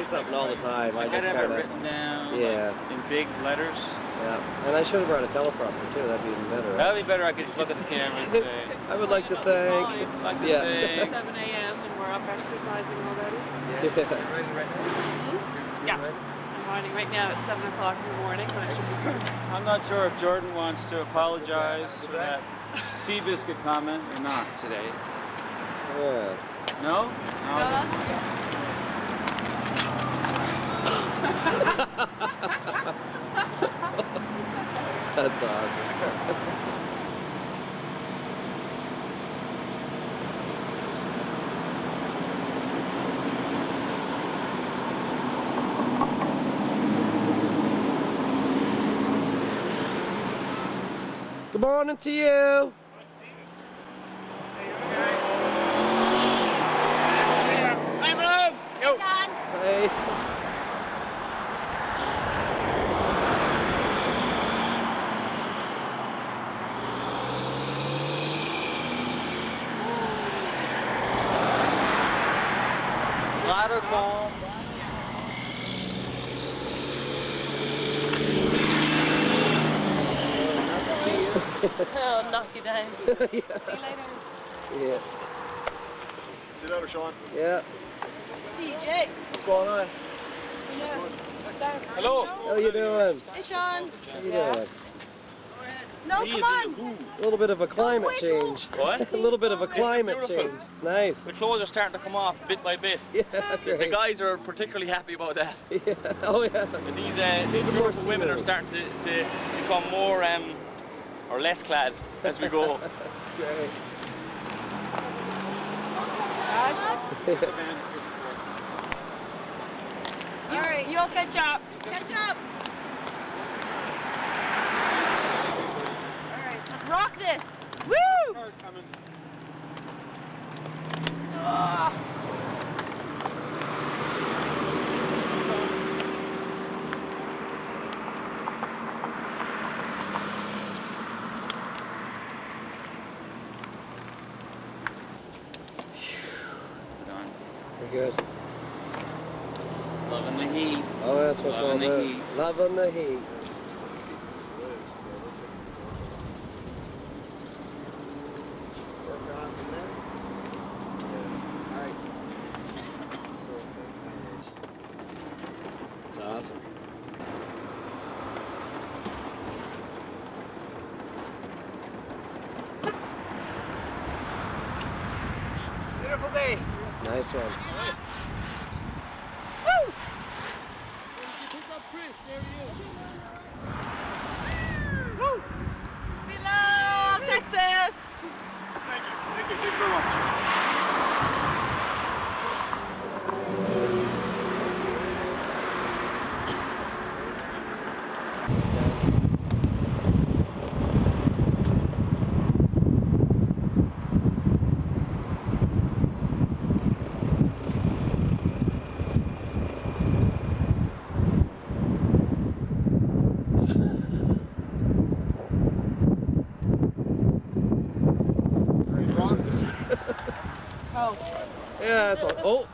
say something all the time. I just gotta have it kind of written down. Yeah. Like, in big letters. Yeah. And I should have brought a teleprompter too. That'd be even better. Right? That'd be better. I could just look at the camera and say. I would like to thank. Yeah. It's 7 a.m. and we're up exercising already. Yeah. You're ready right now? Yeah. I'm riding right now at 7 o'clock in the morning when I should be starting. I'm not sure if Jordan wants to apologize for that Seabiscuit comment or not today. Yeah. No? That's awesome. Good morning to you. Hi, Rob. Yo. Hey. Ladder call. I'll knock you down. Yeah. See you later. See ya. See you later, Sean. Yeah. DJ. What's going on? Hello. How you doing? Hey, Sean. How you doing? No, come on. A little bit of a climate change. What? A little bit of a climate beautiful. change. It's nice. The clothes are starting to come off bit by bit. Yeah, The great. guys are particularly happy about that. Yeah. Oh yeah. And these beautiful women are starting to become more or less clad as we go. Great. All right, you'll catch up. Catch up. All right, let's rock this. Woo! Car's coming. We're good. Loving the heat. Oh, that's what's Loving on the the heat. loving the heat. It's awesome. Beautiful day. Nice one. We love Texas. Thank you. Thank you. Thank you very much. Oh, Yeah, that's all. Oh,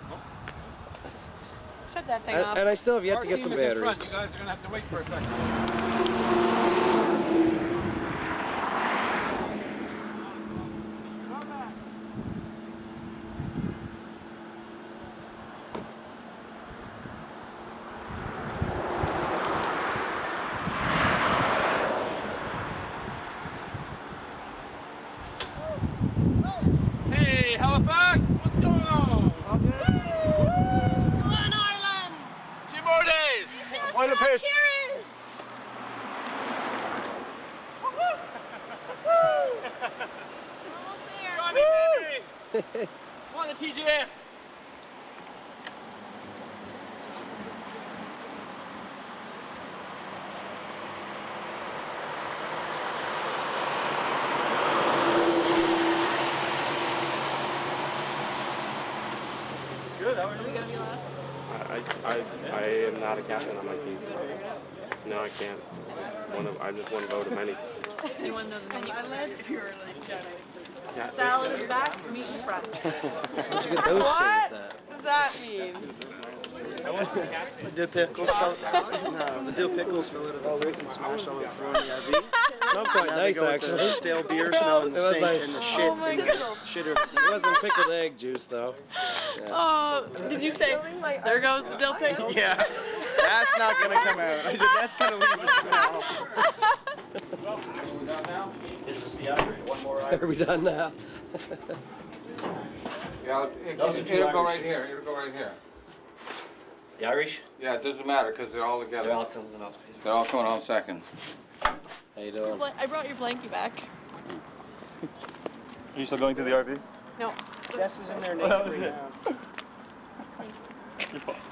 shut that thing off. and I still have yet to get some batteries. You guys are gonna have to wait for a second. Hey, Halifax, what's going on? Come on, Ireland. 2 more days. Point of pace. Johnny, baby. Come on, the TGF. Good. How are you? I am not a captain on my team. No, I can't. I'm just one vote of many. You want to know the menu? Yeah. Salad in the back, meat in the front. Where'd you get those What shades at? does that mean? The dill pickles fell. No, the dill pickles fell out of the fridge and smashed all over the floor in the RV. Not quite Now they nice, go with actually. the stale beer smell and It the was sink like- and the shit Oh my and the God. shitter. It wasn't pickled egg juice, though. Oh, did you say, there goes the dill pickle? Yeah, that's not gonna come out. I said that's gonna leave a smell. Are we done now? Yeah, it'll go right here, it'll go right here. The Irish? Yeah, it doesn't matter, because they're all together. They're all coming off. They're all coming on second. How you doing? I brought your blankie back. Are you still going to the RV? No. Jess is in there naked right now.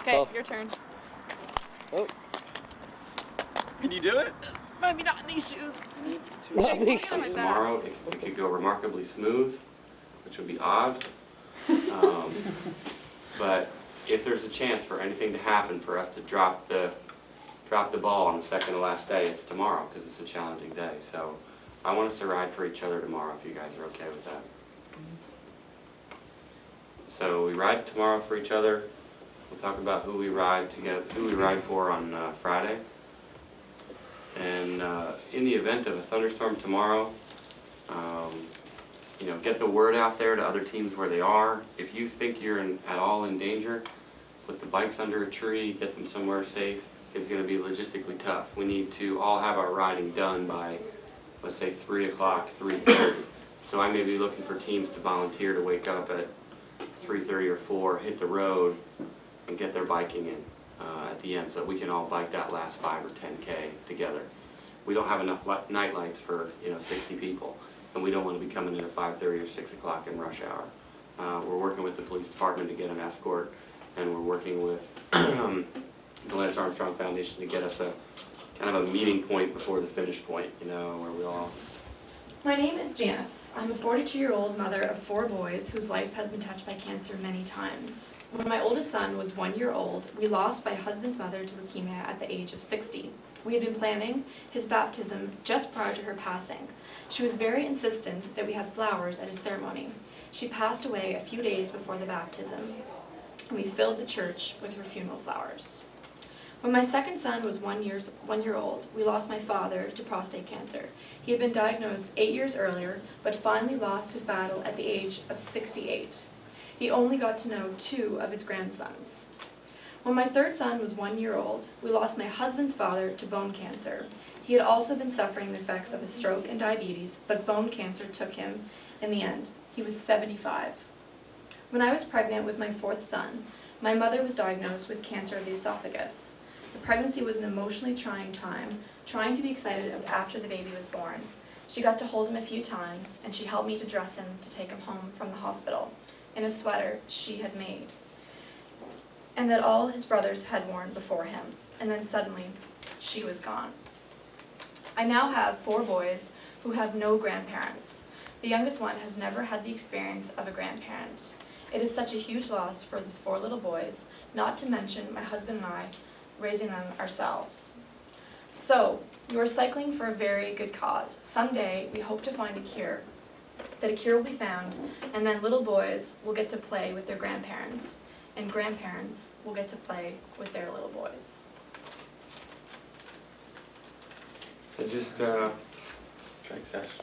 Okay, So- your turn. Oh, Can you do it? Maybe not in these shoes. not these. Get on my back. Tomorrow, it could go remarkably smooth, which would be odd. But if there's a chance for anything to happen, for us to drop the ball on the second to last day, it's tomorrow, because it's a challenging day. So I want us to ride for each other tomorrow, if you guys are okay with that. So we ride tomorrow for each other. We'll talk about who we ride for on Friday. And in the event of a thunderstorm tomorrow, get the word out there to other teams where they are. If you think you're at all in danger, put the bikes under a tree, get them somewhere safe. It's going to be logistically tough. We need to all have our riding done by, let's say, 3 o'clock, 3:30. So I may be looking for teams to volunteer to wake up at 3:30 or 4, hit the road, and get their biking in at the end, so we can all bike that last 5 or 10K together. We don't have enough night lights for 60 people, and we don't want to be coming in at 5:30 or 6 o'clock in rush hour. We're working with the police department to get an escort, and we're working with the Lance Armstrong Foundation to get us a kind of a meeting point before the finish point, where we all. My name is Janice. I'm a 42-year-old mother of 4 boys whose life has been touched by cancer many times. When my oldest son was 1 year old, we lost my husband's mother to leukemia at the age of 60. We had been planning his baptism just prior to her passing. She was very insistent that we have flowers at his ceremony. She passed away a few days before the baptism, and we filled the church with her funeral flowers. When my second son was 1 year old, we lost my father to prostate cancer. He had been diagnosed 8 years earlier, but finally lost his battle at the age of 68. He only got to know 2 of his grandsons. When my third son was 1 year old, we lost my husband's father to bone cancer. He had also been suffering the effects of a stroke and diabetes, but bone cancer took him in the end. He was 75. When I was pregnant with my 4th son, my mother was diagnosed with cancer of the esophagus. The pregnancy was an emotionally trying time, trying to be excited after the baby was born. She got to hold him a few times, and she helped me to dress him to take him home from the hospital in a sweater she had made, and that all his brothers had worn before him. And then suddenly, she was gone. I now have 4 boys who have no grandparents. The youngest one has never had the experience of a grandparent. It is such a huge loss for these 4 little boys, not to mention my husband and I raising them ourselves. So, you are cycling for a very good cause. Someday, we hope to find a cure, that a cure will be found, and then little boys will get to play with their grandparents, and grandparents will get to play with their little boys. So just, Thanks, Ash.